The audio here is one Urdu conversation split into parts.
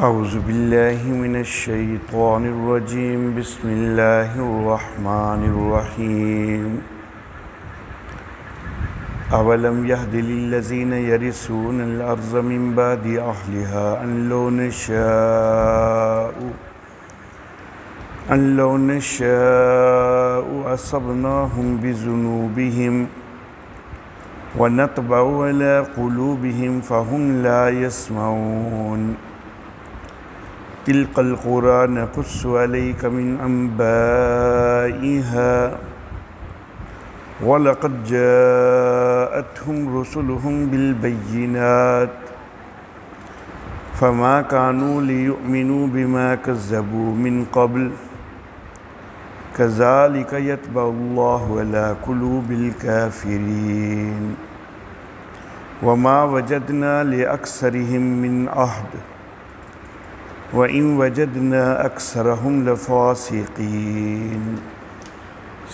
اعوذ باللہ من الشیطان الرجیم بسم اللہ الرحمن الرحیم اولم یہد للذین یرثون الارض من بعد اہلها ان لو نشاء اصبناہم بذنوبہم ونطبع على قلوبهم فهم لا يسمعون تلك القرى نقص عليك من أنبائها ولقد جاءتهم رسلهم بالبينات فما كانوا ليؤمنوا بما كذبوا من قبل كذلك يطبع الله على قلوب الكافرين وما وجدنا لأكثرهم من عهد وَإِن وَجَدْنَا أَكْثَرَهُمْ لَفَاسِقِينَ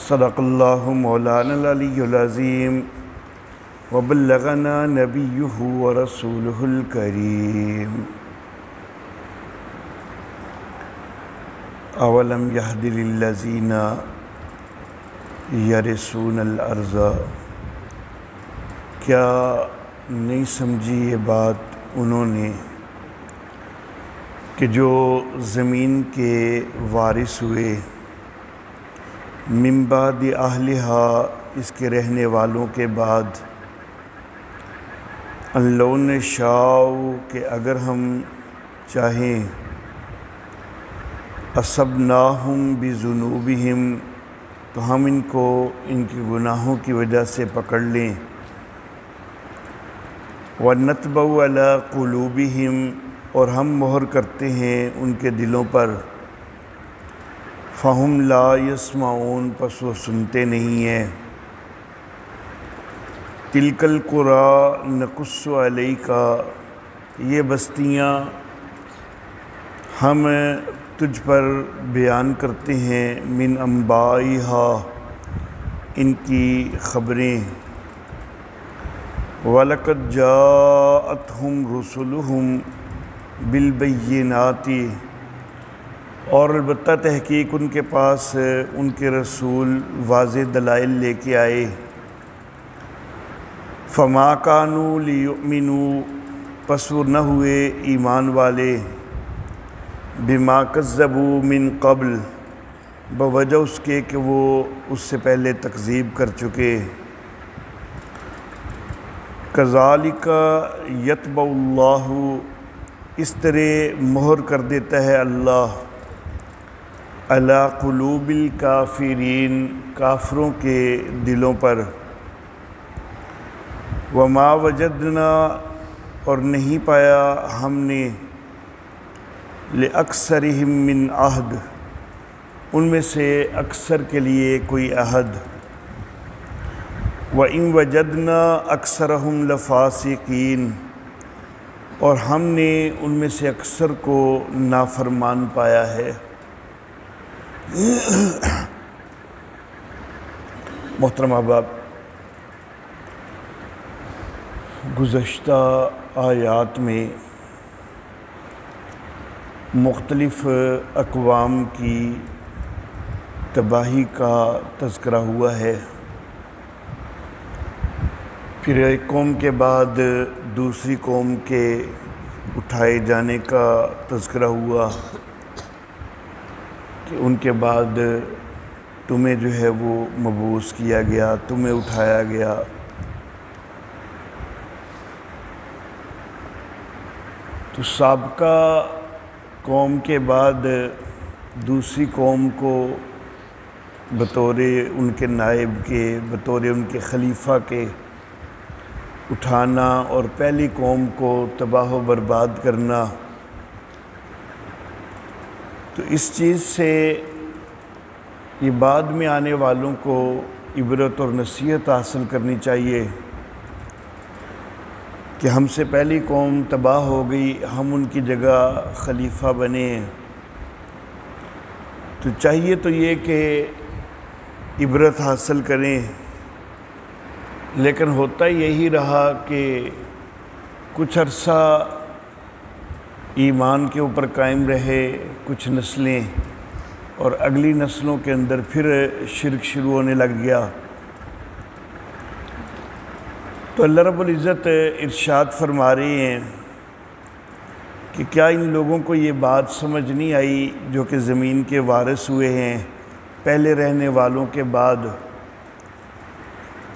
صدق اللہ مولانا العلی العظیم وبلغنا نبیہ ورسولہ الکریم اولم یہد للذین یرثون الارض، کیا نہیں سمجھی یہ بات انہوں نے کہ جو زمین کے وارث ہوئے، من بعد اہلہا اس کے رہنے والوں کے بعد، ان لو نشاء کہ اگر ہم چاہیں، اصبناہم بذنوبہم تو ہم ان کو ان کے گناہوں کی وجہ سے پکڑ لیں، وَنَطْبَعُ عَلَىٰ قُلُوبِهِمْ اور ہم مہر کرتے ہیں ان کے دلوں پر، فَهُمْ لَا يَسْمَعُونَ پس وہ سنتے نہیں ہیں۔ تِلْكَ الْقُرَىٰ نَقُصُّ عَلَيْكَ یہ بستیاں ہم تجھ پر بیان کرتے ہیں، من انبائها ان کی خبریں، وَلَقَدْ جَاءَتْهُمْ رُسُلُهُمْ بالبینات اور البتہ تحقیق ان کے پاس ان کے رسول واضح دلائل لے کے آئے، فما کانوا لیؤمنوا پس وہ نہ ہوئے ایمان والے، بما کذبوا من قبل بوجہ اس کے کہ وہ اس سے پہلے تکذیب کر چکے، کذالک یطبع اللہ اس طرح مہر کر دیتا ہے اللہ، علی قلوب الکافرین کافروں کے دلوں پر، وما وجدنا اور نہیں پایا ہم نے، لأکثرہم من عہد ان میں سے اکثر کے لیے کوئی عہد، وَإِن وَجَدْنَا أَكْثَرَهُمْ لَفَاسِقِينَ اور ہم نے ان میں سے اکثر کو نافرمان پایا ہے۔ محترم احباب، گزشتہ آیات میں مختلف اقوام کی تباہی کا تذکرہ ہوا ہے، پھر ایک قوم کے بعد دوسری قوم کے اٹھائے جانے کا تذکرہ ہوا کہ ان کے بعد تمہیں جو ہے وہ مبعوث کیا گیا، تمہیں اٹھایا گیا۔ تو سابقہ قوم کے بعد دوسری قوم کو بطور ان کے نائب کے، بطور ان کے خلیفہ کے اٹھانا اور پہلی قوم کو تباہ و برباد کرنا، تو اس چیز سے یہ بعد میں آنے والوں کو عبرت اور نصیحت حاصل کرنی چاہیے کہ ہم سے پہلی قوم تباہ ہو گئی، ہم ان کی جگہ خلیفہ بنے، تو چاہیے تو یہ کہ عبرت حاصل کریں، لیکن ہوتا یہی رہا کہ کچھ عرصہ ایمان کے اوپر قائم رہے کچھ نسلیں، اور اگلی نسلوں کے اندر پھر شرک شروع ہونے لگ گیا، تو اللہ رب العزت ارشاد فرما رہے ہیں کہ کیا ان لوگوں کو یہ بات سمجھ نہیں آئی جو کہ زمین کے وارث ہوئے ہیں پہلے رہنے والوں کے بعد،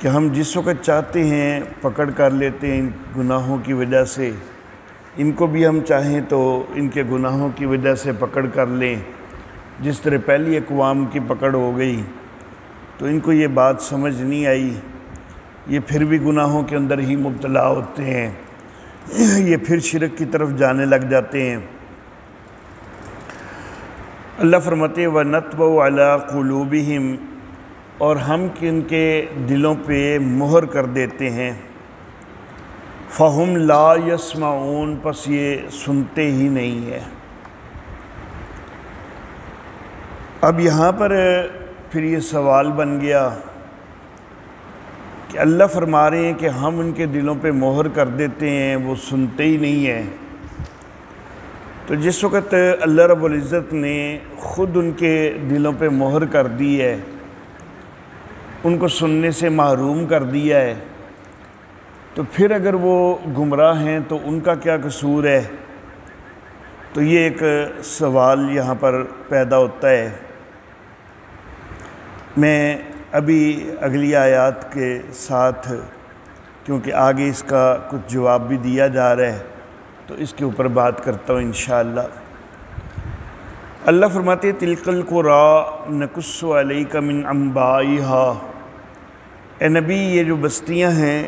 کہ ہم جس وقت چاہتے ہیں پکڑ کر لیتے ہیں ان گناہوں کی وجہ سے، ان کو بھی ہم چاہیں تو ان کے گناہوں کی وجہ سے پکڑ کر لیں، جس طرح پہلی اقوام کی پکڑ ہو گئی۔ تو ان کو یہ بات سمجھ نہیں آئی، یہ پھر بھی گناہوں کے اندر ہی مبتلا ہوتے ہیں، یہ پھر شرک کی طرف جانے لگ جاتے ہیں۔ اللہ فرماتے ہیں وَنَطْبَعُ عَلَىٰ قُلُوبِهِمْ، اور ہم ان کے دلوں پہ مہر کر دیتے ہیں، فَهُمْ لَا يَسْمَعُونَ، پس یہ سنتے ہی نہیں ہے۔ اب یہاں پر پھر یہ سوال بن گیا کہ اللہ فرما رہے ہیں کہ ہم ان کے دلوں پہ مہر کر دیتے ہیں، وہ سنتے ہی نہیں ہیں۔ تو جس وقت اللہ رب العزت نے خود ان کے دلوں پہ مہر کر دی ہے، ان کو سننے سے محروم کر دیا ہے، تو پھر اگر وہ گمراہ ہیں تو ان کا کیا قصور ہے؟ تو یہ ایک سوال یہاں پر پیدا ہوتا ہے۔ میں ابھی اگلی آیات کے ساتھ، کیونکہ آگے اس کا کچھ جواب بھی دیا جا رہا ہے، تو اس کے اوپر بات کرتا ہوں انشاءاللہ۔ اللہ فرماتے ہیں تِلْكَ الْقُرَىٰ نَقُصُّ عَلَيْكَ مِنْ أَنْبَائِهَا، اے نبی یہ جو بستیاں ہیں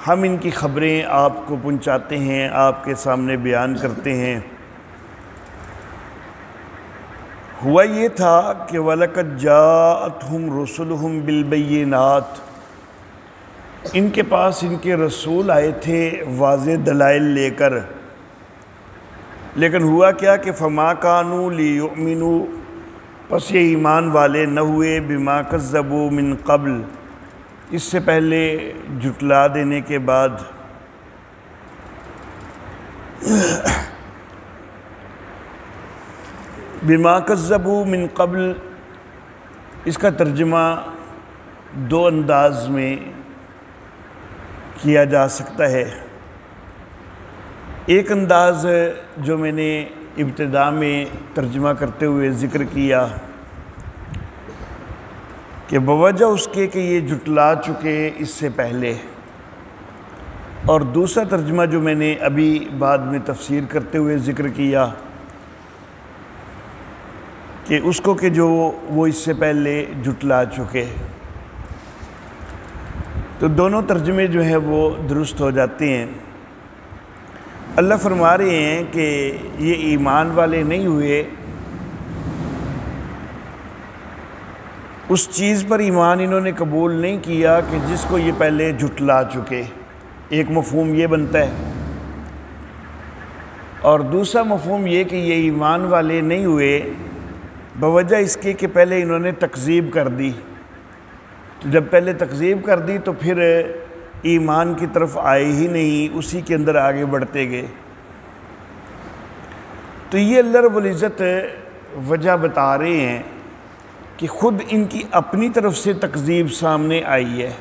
ہم ان کی خبریں آپ کو پہنچاتے ہیں، آپ کے سامنے بیان کرتے ہیں۔ ہوا یہ تھا کہ وَلَقَدْ جَاءَتْهُمْ رُسُلُهُمْ بِالْبَيِّنَاتِ، ان کے پاس ان کے رسول آئے تھے واضح دلائل لے کر، لیکن ہوا کیا کہ فَمَا كَانُوا لِيُؤْمِنُوا، پس یہ ایمان والے نہ ہوئے، بِمَا كَذَّبُوا مِن قَبْلِ، اس سے پہلے جھٹلا دینے کے بعد۔ بِمَا كَذَّبُوا مِن قَبْلِ، اس کا ترجمہ دو انداز میں کیا جا سکتا ہے۔ ایک انداز جو میں نے ابتدا میں ترجمہ کرتے ہوئے ذکر کیا کہ بوجہ اس کے کہ یہ جھٹلا چکے اس سے پہلے، اور دوسرا ترجمہ جو میں نے ابھی بعد میں تفسیر کرتے ہوئے ذکر کیا کہ اس کو کہ جو وہ اس سے پہلے جھٹلا چکے، تو دونوں ترجمے جو ہیں وہ درست ہو جاتے ہیں۔ اللہ فرما رہے ہیں کہ یہ ایمان والے نہیں ہوئے، اس چیز پر ایمان انہوں نے قبول نہیں کیا کہ جس کو یہ پہلے جھٹلا چکے، ایک مفہوم یہ بنتا ہے، اور دوسرا مفہوم یہ کہ یہ ایمان والے نہیں ہوئے بوجہ اس کے کہ پہلے انہوں نے تکذیب کر دی، تو جب پہلے تکذیب کر دی تو پھر ایمان کی طرف آئے ہی نہیں، اسی کے اندر آگے بڑھتے گئے۔ تو یہ اللہ رب العزت وجہ بتا رہے ہیں کہ خود ان کی اپنی طرف سے تکذیب سامنے آئی ہے۔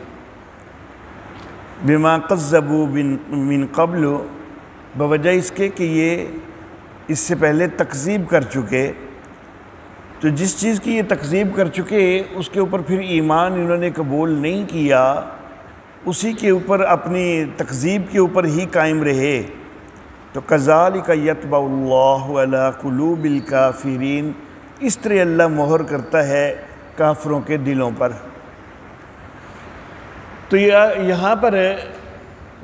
بِمَا كَذَّبُوا مِن قَبْلُ، بوجہ اس کے کہ یہ اس سے پہلے تکذیب کر چکے، تو جس چیز کی یہ تکذیب کر چکے اس کے اوپر پھر ایمان انہوں نے قبول نہیں کیا، اسی کے اوپر اپنی تکذیب کے اوپر ہی قائم رہے۔ تو كَذَلِكَ يَطْبَعُ اللَّهُ عَلَىٰ قُلُوبِ الْكَافِرِينَ، اس طرح اللہ مہر کرتا ہے کافروں کے دلوں پر۔ تو یہاں پر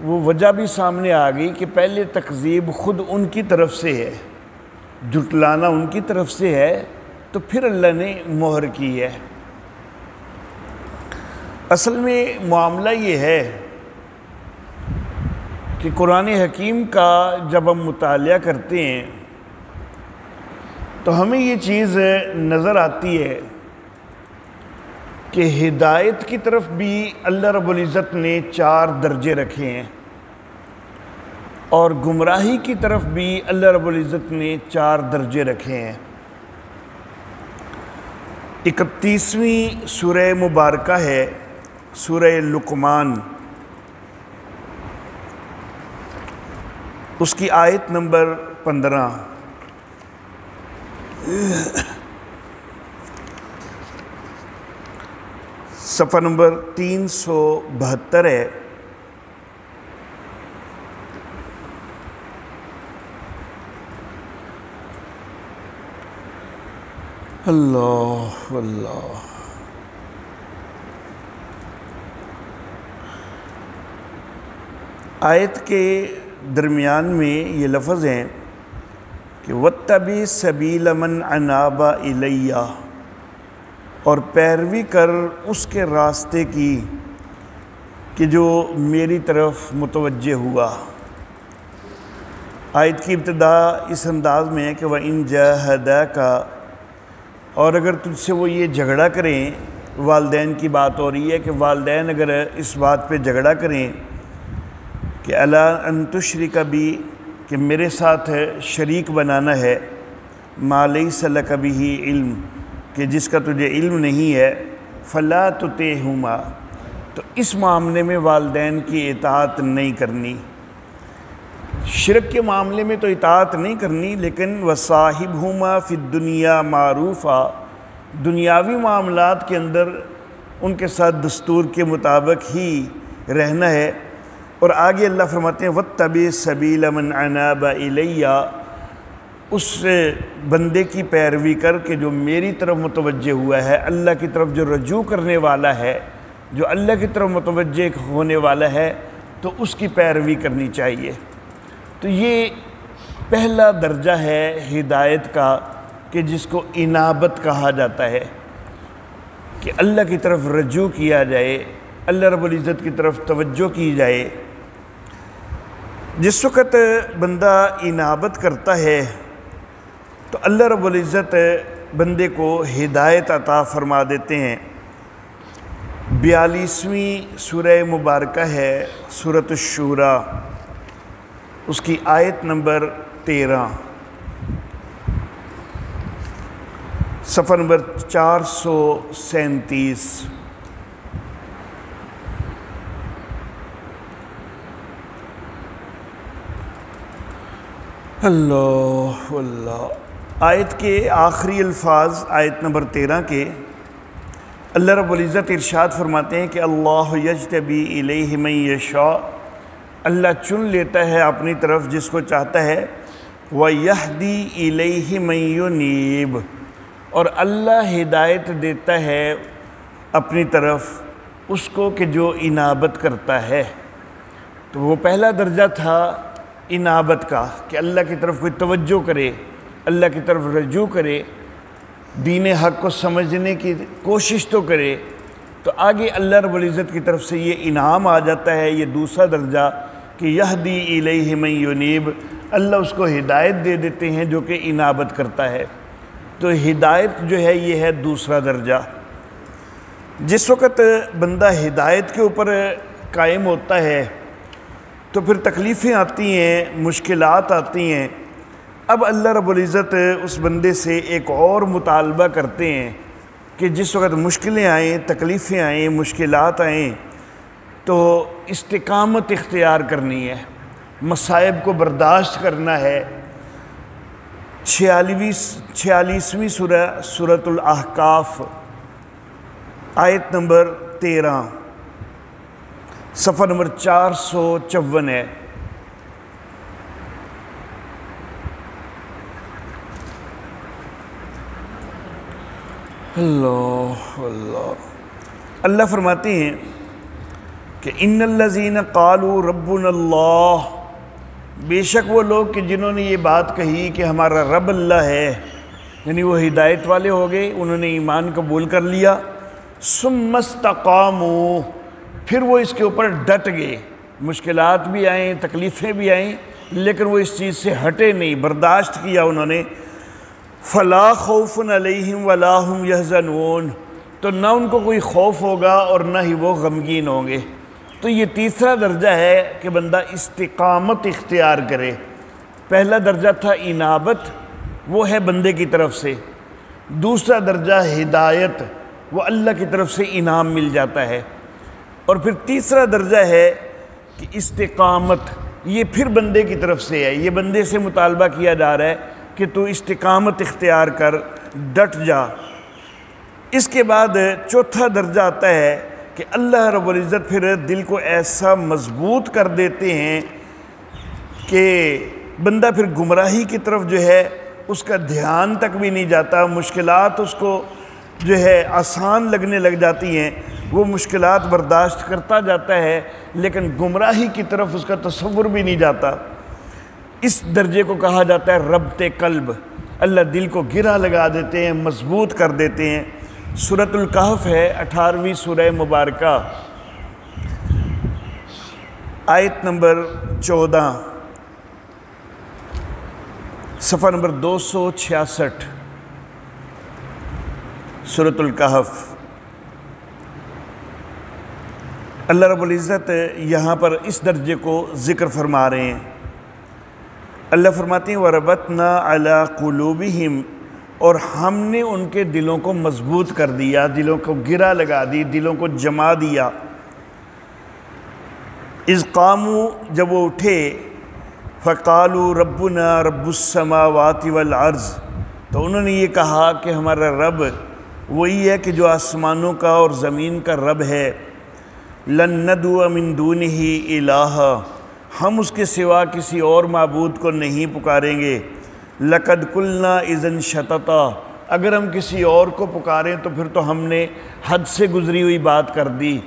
وہ وجہ بھی سامنے آ گئی کہ پہلے تکذیب خود ان کی طرف سے ہے، جھٹلانا ان کی طرف سے ہے، تو پھر اللہ نے مہر کی ہے۔ اصل میں معاملہ یہ ہے کہ قرآن حکیم کا جب ہم مطالعہ کرتے ہیں تو ہمیں یہ چیز نظر آتی ہے کہ ہدایت کی طرف بھی اللہ رب العزت نے 4 درجے رکھے ہیں۔ اور گمراہی کی طرف بھی اللہ رب العزت نے 4 درجے رکھے ہیں۔ 31ویں سورہ مبارکہ ہے سورہ لقمان، اس کی آیت نمبر 15، صفحہ نمبر 372 ہے۔ اللہ اللہ، آیت کے درمیان میں یہ لفظ ہیں کہ وَاتَّبِعْ سَبِيلَ مَنْ أَنَابَ إِلَيَّ، اور پیروی کر اس کے راستے کی کہ جو میری طرف متوجہ ہوا۔ آیت کی ابتدا اس انداز میں ہے کہ وَإِنْ جَاهَدَاكَ، اور اگر تجھ سے وہ یہ جھگڑا کریں، والدین کی بات ہو رہی ہے کہ والدین اگر اس بات پہ جھگڑا کریں کہ الا ان تشرک بی، کہ میرے ساتھ شریک بنانا ہے، ما لیس لک بہ علم، کہ جس کا تجھے علم نہیں ہے، فلا تطعہما، تو اس معاملے میں والدین کی اطاعت نہیں کرنی۔ شرک کے معاملے میں تو اطاعت نہیں کرنی، لیکن وصاحبہما فی الدنیا معروفا، دنیاوی معاملات کے اندر ان کے ساتھ دستور کے مطابق ہی رہنا ہے۔ اور آگے اللہ فرماتے ہیں وَاتَّبِعْ سَبِيلَ مَنْ أَنَابَ إِلَيَّ، اس بندے کی پیروی کر کے جو میری طرف متوجہ ہوا ہے، اللہ کی طرف جو رجوع کرنے والا ہے، جو اللہ کی طرف متوجہ ہونے والا ہے، تو اس کی پیروی کرنی چاہیے۔ تو یہ پہلا درجہ ہے ہدایت کا کہ جس کو انابت کہا جاتا ہے، کہ اللہ کی طرف رجوع کیا جائے، اللہ رب العزت کی طرف توجہ کی جائے۔ جس وقت بندہ انابت کرتا ہے تو اللہ رب العزت بندے کو ہدایت عطا فرما دیتے ہیں۔ 42ویں سورہ مبارکہ ہے سورۃ الشورى، اس کی آیت نمبر 13، صفحہ نمبر 437۔ اللہ اللہ، آیت کے آخری الفاظ آیت نمبر 13 کے اللہ رب العزت ارشاد فرماتے ہیں کہ اللہ یجتبی الیہ من یشاء، اللہ چن لیتا ہے اپنی طرف جس کو چاہتا ہے، وَيَهْدِي إِلَيْهِ مَن يُنِيبُ، اور اللہ ہدایت دیتا ہے اپنی طرف اس کو کہ جو انابت کرتا ہے۔ تو وہ پہلا درجہ تھا انابت کا کہ اللہ کی طرف کوئی توجہ کرے، اللہ کی طرف رجوع کرے، دین حق کو سمجھنے کی کوشش تو کرے۔ تو آگے اللہ رب العزت کی طرف سے یہ انعام آ جاتا ہے، یہ دوسرا درجہ کہ یہدی الیہ من ینیب، اللہ اس کو ہدایت دے دیتے ہیں جو کہ انابت کرتا ہے۔ تو ہدایت جو ہے یہ ہے دوسرا درجہ۔ جس وقت بندہ ہدایت کے اوپر قائم ہوتا ہے تو پھر تکلیفیں آتی ہیں، مشکلات آتی ہیں۔ اب اللہ رب العزت اس بندے سے ایک اور مطالبہ کرتے ہیں کہ جس وقت مشکلیں آئیں، تکلیفیں آئیں، مشکلات آئیں تو استقامت اختیار کرنی ہے، مصائب کو برداشت کرنا ہے۔ 46ویں سورہ سورۃ الاحقاف، آیت نمبر 13، صفحہ نمبر 454 ہے۔ اللہ اللہ، اللہ فرماتے ہیں کہ ان الذین قالوا ربنا اللہ، بے شک وہ لوگ کہ جنہوں نے یہ بات کہی کہ ہمارا رب اللہ ہے، یعنی وہ ہدایت والے ہو گئے، انہوں نے ایمان قبول کر لیا، ثم استقاموا، پھر وہ اس کے اوپر ڈٹ گئے، مشکلات بھی آئیں، تکلیفیں بھی آئیں، لیکن وہ اس چیز سے ہٹے نہیں، برداشت کیا انہوں نے، فلا خوف علیہم ولا هم یحزنون، تو نہ ان کو کوئی خوف ہوگا اور نہ ہی وہ غمگین ہوں گے۔ تو یہ تیسرا درجہ ہے کہ بندہ استقامت اختیار کرے۔ پہلا درجہ تھا انابت، وہ ہے بندے کی طرف سے۔ دوسرا درجہ ہدایت، وہ اللہ کی طرف سے انعام مل جاتا ہے۔ اور پھر تیسرا درجہ ہے کہ استقامت، یہ پھر بندے کی طرف سے ہے، یہ بندے سے مطالبہ کیا جا رہا ہے کہ تو استقامت اختیار کر، ڈٹ جا۔ اس کے بعد چوتھا درجہ آتا ہے کہ اللہ رب العزت پھر دل کو ایسا مضبوط کر دیتے ہیں کہ بندہ پھر گمراہی کی طرف جو ہے اس کا دھیان تک بھی نہیں جاتا، مشکلات اس کو جو ہے آسان لگنے لگ جاتی ہیں، وہ مشکلات برداشت کرتا جاتا ہے، لیکن گمراہی کی طرف اس کا تصور بھی نہیں جاتا۔ اس درجے کو کہا جاتا ہے ربط قلب۔ اللہ دل کو گرہ لگا دیتے ہیں، مضبوط کر دیتے ہیں۔ سورۃ الکہف ہے 18ویں سورہ مبارکہ، آیت نمبر 14، صفحہ نمبر 266، سورۃ الکہف۔ اللہ رب العزت یہاں پر اس درجے کو ذکر فرما رہے ہیں۔ اللہ فرماتے ہیں وَرَبَطْنَا عَلَىٰ قُلُوبِهِمْ، اور ہم نے ان کے دلوں کو مضبوط کر دیا، دلوں کو گرہ لگا دی، دلوں کو جما دیا۔ اِذْ قَامُوا، جب وہ اٹھے، فَقَالُوا رَبُّنَا رَبُّ السَّمَاوَاتِ وَالْأَرْضِ، تو انہوں نے یہ کہا کہ ہمارا رب وہی ہے کہ جو آسمانوں کا اور زمین کا رب ہے۔ لَن نَدْعُوَ مِن دُونِهِ إِلَٰهًا، ہم اس کے سوا کسی اور معبود کو نہیں پکاریں گے۔ لَقَدْ قُلْنَا إِذًا شَطَطًا، اگر ہم کسی اور کو پکاریں تو پھر تو ہم نے حد سے گزری ہوئی بات کر دی۔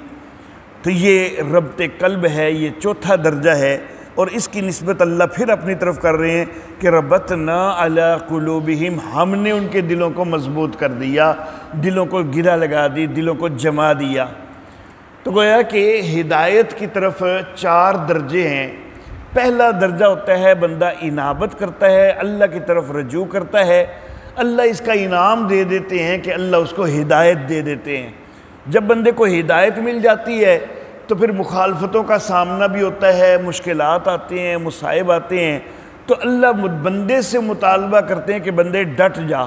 تو یہ ربط قلب ہے، یہ چوتھا درجہ ہے، اور اس کی نسبت اللہ پھر اپنی طرف کر رہے ہیں کہ ربطنا علی قلوبہم، ہم نے ان کے دلوں کو مضبوط کر دیا، دلوں کو گرہ لگا دی، دلوں کو جما دیا۔ تو گویا کہ ہدایت کی طرف 4 درجے ہیں۔ پہلا درجہ ہوتا ہے بندہ انابت کرتا ہے، اللہ کی طرف رجوع کرتا ہے، اللہ اس کا انعام دے دیتے ہیں کہ اللہ اس کو ہدایت دے دیتے ہیں۔ جب بندے کو ہدایت مل جاتی ہے تو پھر مخالفتوں کا سامنا بھی ہوتا ہے، مشکلات آتے ہیں، مصائب آتے ہیں، تو اللہ بندے سے مطالبہ کرتے ہیں کہ بندے ڈٹ جا۔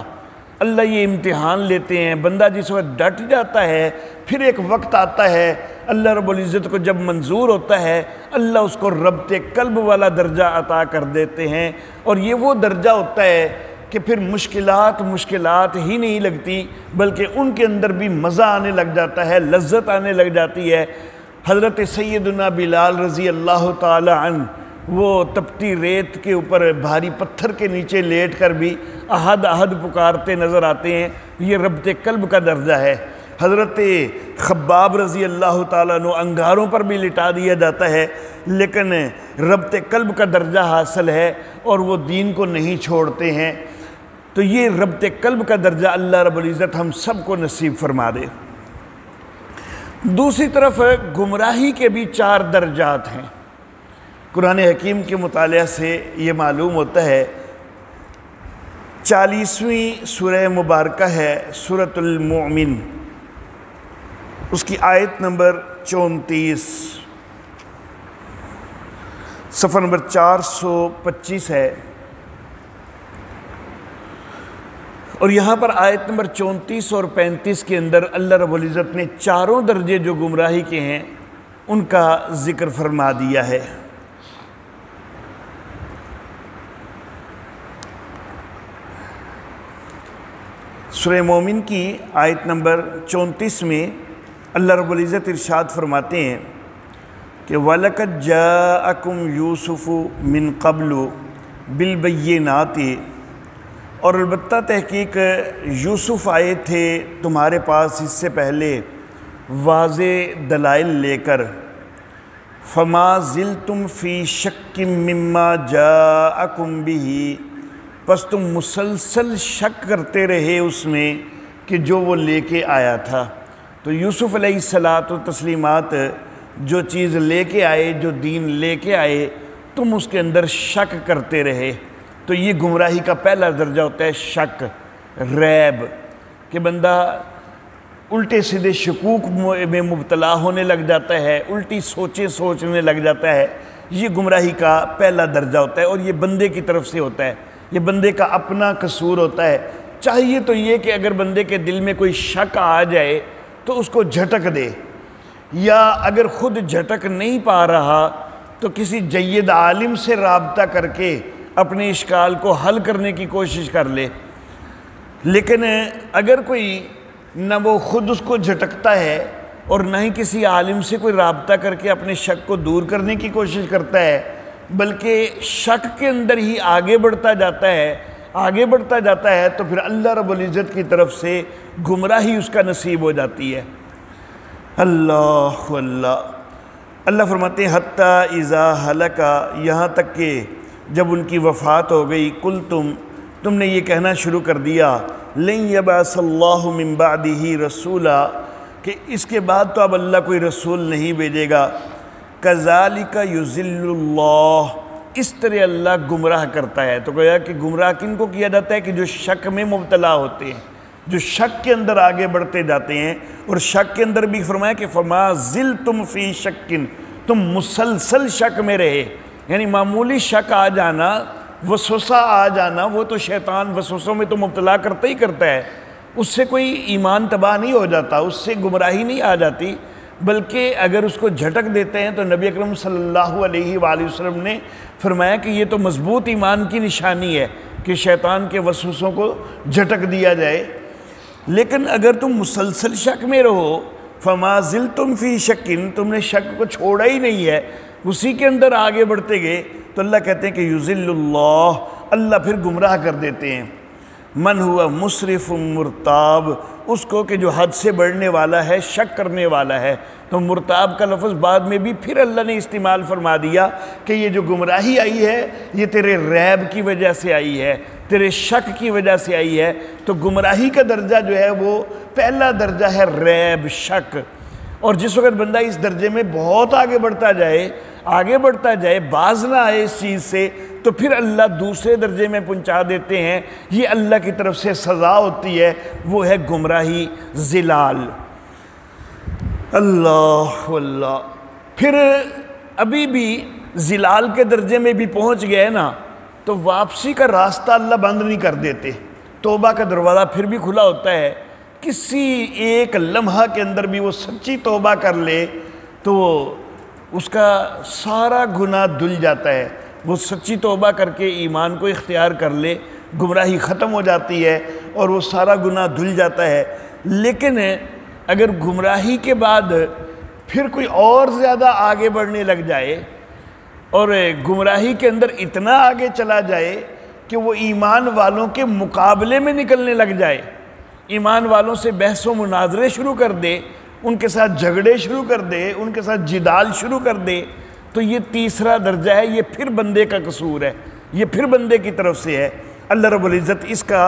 اللہ یہ امتحان لیتے ہیں، بندہ جس وقت ڈٹ جاتا ہے پھر ایک وقت آتا ہے اللہ رب العزت کو جب منظور ہوتا ہے، اللہ اس کو ربط قلب والا درجہ عطا کر دیتے ہیں، اور یہ وہ درجہ ہوتا ہے کہ پھر مشکلات ہی نہیں لگتی، بلکہ ان کے اندر بھی مزہ آنے لگ جاتا ہے، لذت آنے لگ جاتی ہے۔ حضرت سیدنا بلال رضی اللہ تعالی عنہ وہ تپتی ریت کے اوپر بھاری پتھر کے نیچے لیٹ کر بھی احد احد پکارتے نظر آتے ہیں، یہ ربط قلب کا درجہ ہے۔ حضرت خباب رضی اللہ تعالیٰ عنہ انگاروں پر بھی لٹا دیا جاتا ہے، لیکن ربط قلب کا درجہ حاصل ہے اور وہ دین کو نہیں چھوڑتے ہیں۔ تو یہ ربط قلب کا درجہ اللہ رب العزت ہم سب کو نصیب فرما دے۔ دوسری طرف گمراہی کے بھی 4 درجات ہیں۔ قرآن حکیم کے مطالعہ سے یہ معلوم ہوتا ہے، 40ویں سورہ مبارکہ ہے سورۃ المؤمن، اس کی آیت نمبر 34، صفحہ نمبر 425 ہے، اور یہاں پر آیت نمبر 34 اور 35 کے اندر اللہ رب العزت نے 4 درجے جو گمراہی کے ہیں ان کا ذکر فرما دیا ہے۔ سورہ مومن کی آیت نمبر 34 میں اللہ رب العزت ارشاد فرماتے ہیں کہ وَلَقَدْ جَاءَكُمْ يُوسُفُ مِنْ قَبْلُ بِالْبَيِّنَاتِ، اور البتہ تحقیق یوسف آئے تھے تمہارے پاس اس سے پہلے واضح دلائل لے کر، فَمَا زِلْتُمْ فِي شَكٍّ مِّمَّا جَاءَكُمْ بِهِ، پس تم مسلسل شک کرتے رہے اس میں کہ جو وہ لے کے آیا تھا۔ تو یوسف علیہ الصلاۃ والتسلیمات جو چیز لے کے آئے، جو دین لے کے آئے، تم اس کے اندر شک کرتے رہے۔ تو یہ گمراہی کا پہلا درجہ ہوتا ہے شک، ریب، کہ بندہ الٹے سیدھے شکوک میں مبتلا ہونے لگ جاتا ہے، الٹی سوچیں سوچنے لگ جاتا ہے، یہ گمراہی کا پہلا درجہ ہوتا ہے، اور یہ بندے کی طرف سے ہوتا ہے، یہ بندے کا اپنا قصور ہوتا ہے۔ چاہیے تو یہ کہ اگر بندے کے دل میں کوئی شک آ جائے تو اس کو جھٹک دے، یا اگر خود جھٹک نہیں پا رہا تو کسی جید عالم سے رابطہ کر کے اپنے اشکال کو حل کرنے کی کوشش کر لے۔ لیکن اگر کوئی نہ وہ خود اس کو جھٹکتا ہے اور نہ ہی کسی عالم سے کوئی رابطہ کر کے اپنے شک کو دور کرنے کی کوشش کرتا ہے، بلکہ شک کے اندر ہی آگے بڑھتا جاتا ہے تو پھر اللہ رب العزت کی طرف سے گمراہی اس کا نصیب ہو جاتی ہے۔ اللہ فرماتے ہیں حتی اذا ہلکا، یہاں تک کہ جب ان کی وفات ہو گئی، قل تم نے یہ کہنا شروع کر دیا لن یبعث اللہ من بعدہ رسولا، کہ اس کے بعد تو اب اللہ کوئی رسول نہیں بھیجے گا، کذالک یضل اللہ، اس طرح اللہ گمراہ کرتا ہے۔ تو گویا کہ گمراہ کن کو کیا جاتا ہے؟ کہ جو شک میں مبتلا ہوتے ہیں، جو شک کے اندر آگے بڑھتے جاتے ہیں، اور شک کے اندر بھی فرمایا کہ فما زلتم فی شک، تم مسلسل شک میں رہے، یعنی معمولی شک آ جانا، وسوسہ آ جانا، وہ تو شیطان وسوسوں میں تو مبتلا کرتا ہی کرتا ہے، اس سے کوئی ایمان تباہ نہیں ہو جاتا، اس سے گمراہی نہیں آ جاتی، بلکہ اگر اس کو جھٹک دیتے ہیں تو نبی اکرم صلی اللہ علیہ وآلہ وسلم نے فرمایا کہ یہ تو مضبوط ایمان کی نشانی ہے کہ شیطان کے وسوسوں کو جھٹک دیا جائے۔ لیکن اگر تم مسلسل شک میں رہو، فما زلتم فی شک، تم نے شک کو چھوڑا ہی نہیں ہے، اسی کے اندر آگے بڑھتے گئے، تو اللہ کہتے ہیں کہ یضل اللہ پھر گمراہ کر دیتے ہیں، من ہوا مسرف مرتاب، اس کو کہ جو حد سے بڑھنے والا ہے، شک کرنے والا ہے۔ تو مرتاب کا لفظ بعد میں بھی پھر اللہ نے استعمال فرما دیا کہ یہ جو گمراہی آئی ہے یہ تیرے ریب کی وجہ سے آئی ہے، تیرے شک کی وجہ سے آئی ہے۔ تو گمراہی کا درجہ جو ہے وہ پہلا درجہ ہے ریب، شک، اور جس وقت بندہ اس درجے میں بہت آگے بڑھتا جائے باز نہ آئے اس چیز سے، تو پھر اللہ دوسرے درجے میں پہنچا دیتے ہیں، یہ اللہ کی طرف سے سزا ہوتی ہے، وہ ہے گمراہی، ضلال۔ اللہ پھر ابھی بھی ضلال کے درجے میں بھی پہنچ گئے نا، تو واپسی کا راستہ اللہ بند نہیں کر دیتے، توبہ کا دروازہ پھر بھی کھلا ہوتا ہے۔ کسی ایک لمحہ کے اندر بھی وہ سچی توبہ کر لے تو اس کا سارا گناہ دھل جاتا ہے، وہ سچی توبہ کر کے ایمان کو اختیار کر لے، گمراہی ختم ہو جاتی ہے اور وہ سارا گناہ دھل جاتا ہے۔ لیکن اگر گمراہی کے بعد پھر کوئی اور زیادہ آگے بڑھنے لگ جائے اور گمراہی کے اندر اتنا آگے چلا جائے کہ وہ ایمان والوں کے مقابلے میں نکلنے لگ جائے، ایمان والوں سے بحث و مناظرے شروع کر دے، ان کے ساتھ جھگڑے شروع کر دے، ان کے ساتھ جدال شروع کر دے، تو یہ تیسرا درجہ ہے، یہ پھر بندے کا قصور ہے، یہ پھر بندے کی طرف سے ہے۔ اللہ رب العزت اس کا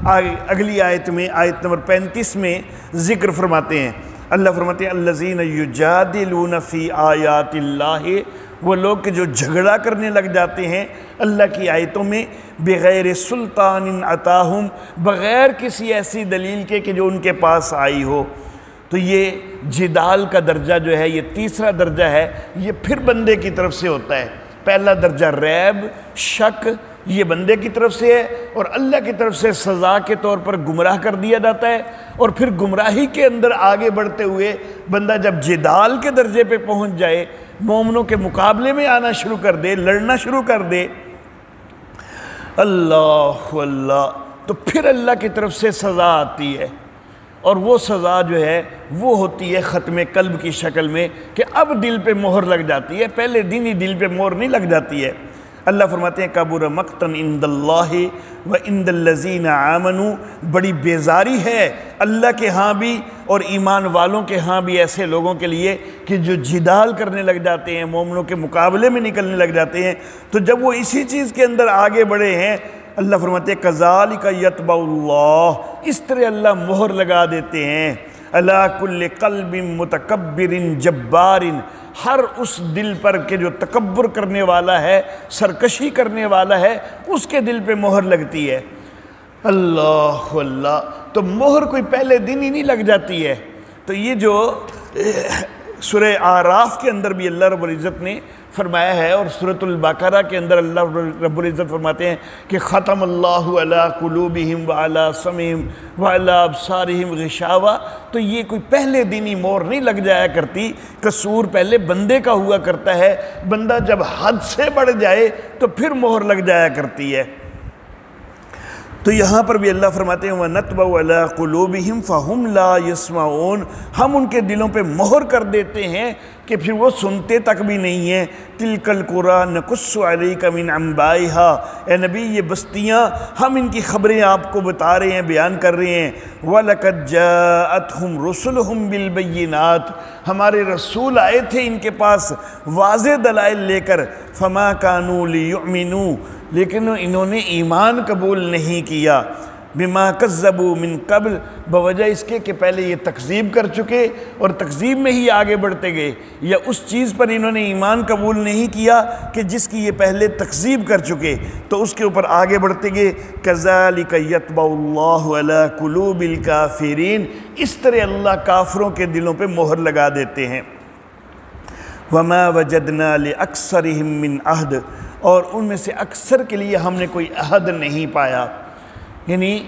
اگلی آیت میں، آیت نمبر 35 میں ذکر فرماتے ہیں۔ اللہ فرماتے ہیں الذین یجادلون فی آیات اللہ، وہ لوگ کہ جو جھگڑا کرنے لگ جاتے ہیں اللہ کی آیتوں میں، بغیر سلطان عطاہم، بغیر کسی ایسی دلیل کے کہ جو ان کے پاس آئی ہو۔ تو یہ جدال کا درجہ جو ہے، یہ تیسرا درجہ ہے، یہ پھر بندے کی طرف سے ہوتا ہے۔ پہلا درجہ ریب، شک، یہ بندے کی طرف سے ہے، اور اللہ کی طرف سے سزا کے طور پر گمراہ کر دیا جاتا ہے، اور پھر گمراہی کے اندر آگے بڑھتے ہوئے بندہ جب جدال کے درجے پہ پہنچ جائے، مومنوں کے مقابلے میں آنا شروع کر دے، لڑنا شروع کر دے، اللہ تو پھر اللہ کی طرف سے سزا آتی ہے، اور وہ سزا جو ہے وہ ہوتی ہے ختم قلب کی شکل میں، کہ اب دل پہ مہر لگ جاتی ہے، پہلے دن ہی دل پہ مہر نہیں لگ جاتی ہے۔ اللہ فرماتے ہیں کبر مقتن عند اللہ و عند الذین آمنوا، بڑی بیزاری ہے اللہ کے ہاں بھی اور ایمان والوں کے ہاں بھی ایسے لوگوں کے لیے کہ جو جدال کرنے لگ جاتے ہیں، مومنوں کے مقابلے میں نکلنے لگ جاتے ہیں۔ تو جب وہ اسی چیز کے اندر آگے بڑھے ہیں، اللہ فرماتے ہیں کذالک یطبع اللہ، اس طرح اللہ مہر لگا دیتے ہیں، علی کل قلب متکبر جبار، ہر اس دل پر کہ جو تکبر کرنے والا ہے، سرکشی کرنے والا ہے، اس کے دل پہ مہر لگتی ہے۔ اللہ تو مہر کوئی پہلے دن ہی نہیں لگ جاتی ہے، تو یہ جو سورہ اعراف کے اندر بھی اللہ رب العزت نے فرمایا ہے، اور سورۃ البقرہ کے اندر اللہ رب العزت فرماتے ہیں کہ ختم اللہ علی قلوبہم وعلی سمعہم وعلی ابصارہم غشاوہ، تو یہ کوئی پہلے دن ہی مہر نہیں لگ جایا کرتی، قصور پہلے بندے کا ہوا کرتا ہے، بندہ جب حد سے بڑھ جائے تو پھر مہر لگ جایا کرتی ہے۔ تو یہاں پر بھی اللہ فرماتے ہیں وَنَطْبَعُ عَلَىٰ قُلُوبِهِمْ فَهُمْ لَا يَسْمَعُونَ، ہم ان کے دلوں پہ مہر کر دیتے ہیں کہ پھر وہ سنتے تک بھی نہیں ہیں۔ تِلْكَ الْقُرَىٰ نَقُصُّ عَلَيْكَ مِنْ أَنْبَائِهَا، اے نبی یہ بستیاں ہم ان کی خبریں آپ کو بتا رہے ہیں، بیان کر رہے ہیں۔ وَلَقَدْ جَاءَتْهُمْ رُسُلُهُمْ بِالْبَيِّنَاتِ، ہمارے رسول آئے تھے ان کے پاس واضح دلائل لے کر، فَمَا كَانُوا لِيُؤْمِنُوا، لیکن انہوں نے ایمان قبول نہیں کیا، بما کذبوا من قبل، بوجہ اس کے کہ پہلے یہ تکذیب کر چکے اور تکذیب میں ہی آگے بڑھتے گئے، یا اس چیز پر انہوں نے ایمان قبول نہیں کیا کہ جس کی یہ پہلے تکذیب کر چکے تو اس کے اوپر آگے بڑھتے گئے۔ کذالک یطبع اللہ علی قلوب الکافرین، اس طرح اللہ کافروں کے دلوں پہ مہر لگا دیتے ہیں۔ وما وجدنا لاکثرہم من عہد، اور ان میں سے اکثر کے لیے ہم نے کوئی عہد نہیں پایا، یعنی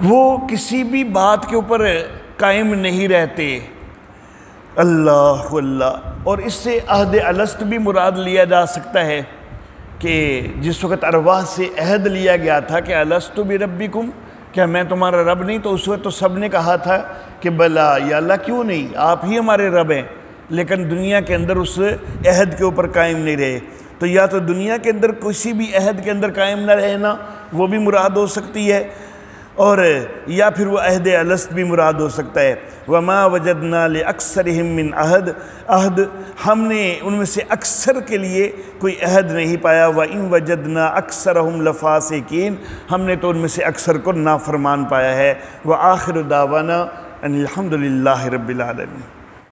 وہ کسی بھی بات کے اوپر قائم نہیں رہتے۔ اللہ اللہ، اور اس سے عہد الست بھی مراد لیا جا سکتا ہے کہ جس وقت ارواح سے عہد لیا گیا تھا کہ الست بربکم، کیا میں تمہارا رب نہیں، تو اس وقت تو سب نے کہا تھا کہ بلا یا اللہ کیوں نہیں، آپ ہی ہمارے رب ہیں، لیکن دنیا کے اندر اس عہد کے اوپر قائم نہیں رہے۔ تو یا تو دنیا کے اندر کسی بھی عہد کے اندر قائم نہ رہنا وہ بھی مراد ہو سکتی ہے، اور یا پھر وہ عہد الست بھی مراد ہو سکتا ہے۔ وما وجدنا لاکثرہم من عہد، عہد ہم نے ان میں سے اکثر کے لیے کوئی عہد نہیں پایا۔ وَإِن وَجَدْنَا أَكْثَرَهُمْ لَفَاسِقِينَ، ہم نے تو ان میں سے اکثر کو نافرمان پایا ہے۔ وَآخِرُ دَعْوَانَا أَنِ الْحَمْدُ لِلَّهِ رَبِّ الْعَالَمِينَ۔